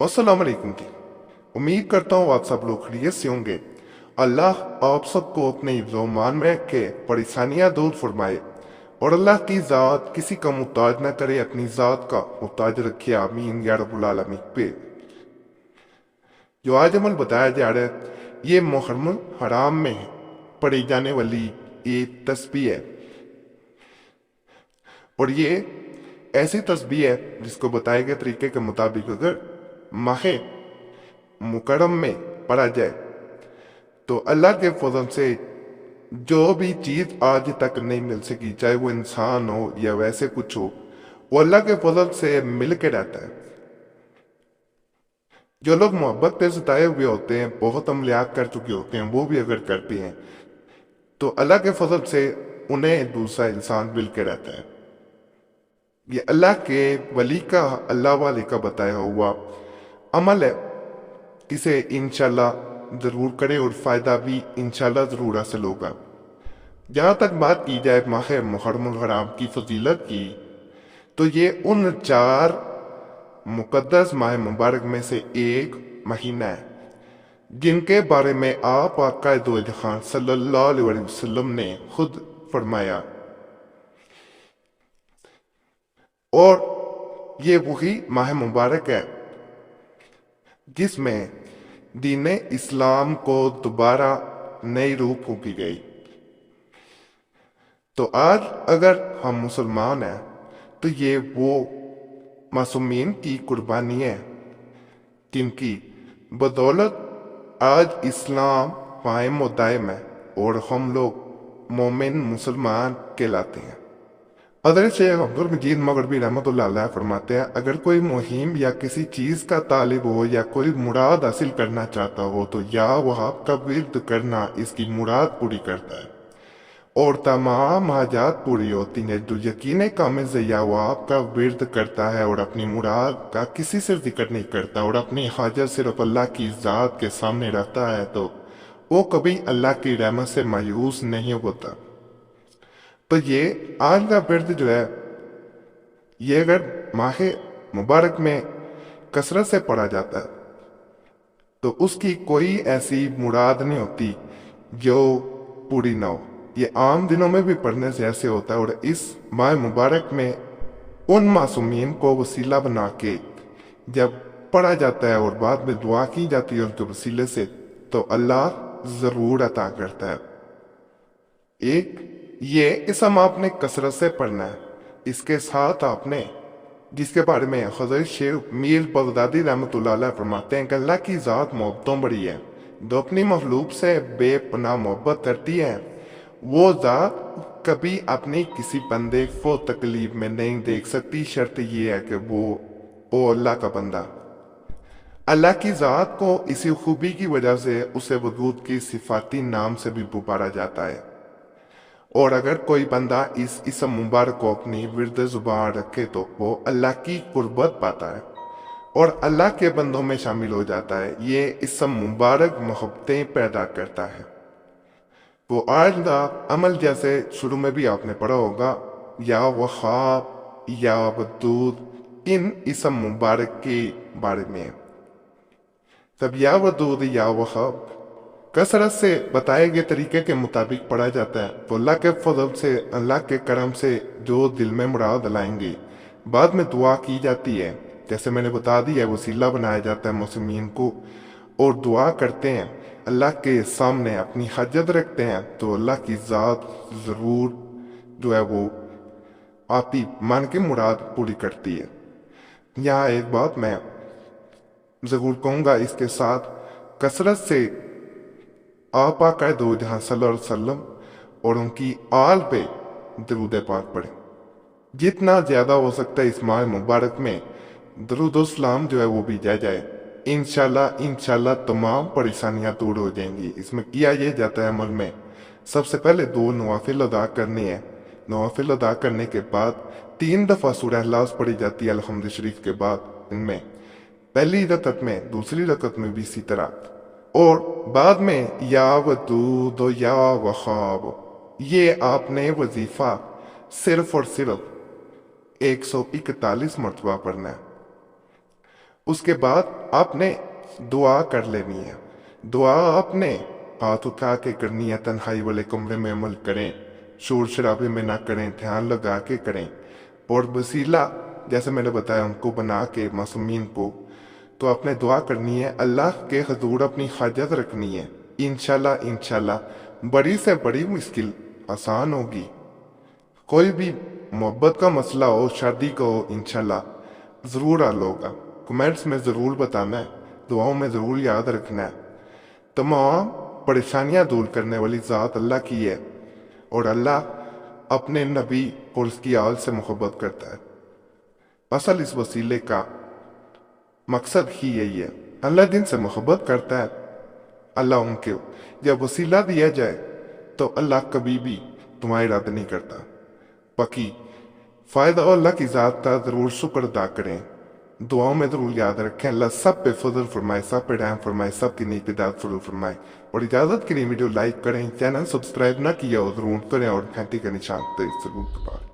अस्सलाम वालेकुम जी। उम्मीद करता हूँ आप सब लोग खैरियत से होंगे। अल्लाह आप सबको अपने हिफ्ज़-ओ-मान में रख के परेशानियाँ दूर फरमाए और अल्लाह की ज़ात किसी का मुहताज न करे, अपनी ज़ात का मुहताज रखे। आमीन या रब्बुल आलमीन। पे जो आज अमल बताया जा रहा है ये मुहर्रम हराम में पढ़ी जाने वाली एक तस्बीह है और ये ऐसी तस्बीह है जिसको बताए गए तरीके के मुताबिक अगर माहे मुकरम में पढ़ा जाए तो अल्लाह के फजल से जो भी चीज़ आज तक नहीं मिल सकी, चाहे वो इंसान हो या वैसे कुछ हो, वो अल्लाह के फजल से मिल के रहता है। जो लोग मोहब्बत पे सताए हुए होते हैं, बहुत अमलियात कर चुके होते हैं, वो भी अगर करते हैं तो अल्लाह के फजल से उन्हें दूसरा इंसान मिल के रहता है। ये अल्लाह के वली का, अल्लाह वाले का बताया हुआ अमल है। इसे इंशाल्लाह ज़रूर करें और फ़ायदा भी इंशाल्लाह ज़रूर हासिल होगा। जहाँ तक बात की जाए माह मुहर्रम हराम की फजीलत की, तो ये उन 4 मुकद्दस माह मुबारक में से एक महीना है जिनके बारे में आप आका दो जहां सल्लल्लाहु अलैहि वसल्लम ने खुद फरमाया, और ये वही माह मुबारक है जिसमें दीन इस्लाम को दोबारा नई रूह फूंकी गई। तो आज अगर हम मुसलमान हैं तो ये वो मासूमीन की कुर्बानी है जिनकी बदौलत आज इस्लाम कायम व दायम है और हम लोग मोमिन मुसलमान कहलाते हैं। हज़रत शेख अब्दुल मजीद मगरबी रहमतुल्लाह अलैह फरमाते हैं, अगर कोई मुहिम या किसी चीज़ का तालिब हो या कोई मुराद हासिल करना चाहता हो तो या वह आपका विर्द करना इसकी मुराद पूरी करता है और तमाम हाजात पूरी होती हैं। जो यकीन कामिल से या वह आपका विर्द करता है और अपनी मुराद का किसी से जिक्र नहीं करता और अपनी हाजत सिर्फ अल्लाह की ज़ात के सामने रखता है तो वो कभी अल्लाह की रहमत से मायूस नहीं होता। तो ये आज का विर्द जो है ये अगर माह मुबारक में कसरत से पढ़ा जाता है तो उसकी कोई ऐसी मुराद नहीं होती जो पूरी ना हो। ये आम दिनों में भी पढ़ने से ऐसे होता है और इस माह मुबारक में उन मासूमीन को वसीला बना के जब पढ़ा जाता है और बाद में दुआ की जाती है उसके वसीले से, तो अल्लाह ज़रूर अता करता है। एक ये इसम आपने कसरत से पढ़ना है, इसके साथ आपने जिसके बारे में हज़रत शेख मीर बगदादी रहमतुल्लाह अलैह फरमाते हैं कि अल्लाह की ज़ात मोहब्बतों बड़ी है, जो अपनी मखलूक से बेपनाह मोहब्बत करती है वो ज़ात कभी अपनी किसी बंदे को तकलीफ में नहीं देख सकती। शर्त ये है कि वो अल्लाह का बंदा अल्लाह की ज़ात को इसी खूबी की वजह से उसे वजूद की सिफाती नाम से भी पुकारा जाता है। और अगर कोई बंदा इस इसम मुबारक को अपनी विर्द ज़ुबान रखे तो वो अल्लाह की कुर्बत पाता है और अल्लाह के बंदों में शामिल हो जाता है। ये इसम मुबारक मोहब्बतें पैदा करता है। वो आज का अमल जैसे शुरू में भी आपने पढ़ा होगा, या वहाब या वदूद, इन इसम मुबारक के बारे में। तब या वदूद या वहाब कसरत से बताए गए तरीके के मुताबिक पढ़ा जाता है तो अल्लाह के फजल से, अल्लाह के करम से जो दिल में मुराद लाएंगे, बाद में दुआ की जाती है। जैसे मैंने बता दिया, वसीला बनाया जाता है मुस्लिमीन को और दुआ करते हैं, अल्लाह के सामने अपनी हाजत रखते हैं तो अल्लाह की ज़ात ज़रूर जो है वो आप ही मान के मुराद पूरी करती है। यहाँ एक बात मैं ज़रूर कहूँगा, इसके साथ कसरत से आप आका दो जहाँ सल्लल्लाहु अलैहि वसल्लम और उनकी आल पे दरूद पाक पढ़ें। जितना ज़्यादा हो सकता है इस माह मुबारक में दरूद सलाम जो है वो भी जाए। इंशाल्लाह तमाम परेशानियां दूर हो जाएंगी। इसमें किया ये जाता है अमल में, सबसे पहले 2 नवाफिल अदा करने हैं। नवाफिल अदा करने के बाद 3 दफ़ा सूरह इखलास पढ़ी जाती है अल्हम्द शरीफ के बाद। इनमें पहली रकत में, दूसरी रकत में भी इसी तरह, और बाद में या वदूद या वहाब। ये आपने वजीफा सिर्फ और सिर्फ 141 मरतबा पढ़ना है اس کے بعد آپ نے دعا کر لینی ہے. دعا آپ نے ہاتھ اٹھا کے کرنی ہے. تنہائی والے کمرے میں عمل کریں، شور شرابے میں نہ کریں، دھیان لگا کے کریں. اور وسیلہ جیسے میں نے بتایا ان کو بنا کے معصومین کو، تو آپ نے دعا کرنی ہے، اللہ کے حضور اپنی حاجت رکھنی ہے. انشاءاللہ بڑی سے بڑی مشکل آسان ہوگی. کوئی بھی محبت کا مسئلہ ہو، شادی کا ہو، انشاءاللہ ضرور حل ہوگا. کمنٹس میں ضرور بتانا ہے، دعاؤں میں ضرور یاد رکھنا ہے. تمام پریشانیاں دور کرنے والی ذات اللہ کی ہے، اور اللہ اپنے نبی اور اس کی آل سے محبت کرتا ہے. اصل اس وسیلے کا مقصد ہی یہی ہے. اللہ جن سے محبت کرتا ہے، اللہ ان کے جب وسیلہ دیا جائے تو اللہ کبھی بھی تمہاری رد نہیں کرتا. باقی فائدہ اللہ کی ذات کا ضرور شکر ادا کریں، دعاؤں میں ضرور یاد رکھیں. اللہ سب پہ فضل فرمائے، سب پہ رحم فرمائے، سب کی نیک ہدایت فضل فرمائے. اور اجازت کے لیے ویڈیو لائک کریں، چینل سبسکرائب نہ کیا ہو ضرور کریں، اور گھنٹی کا نشان ضرور دبائیں.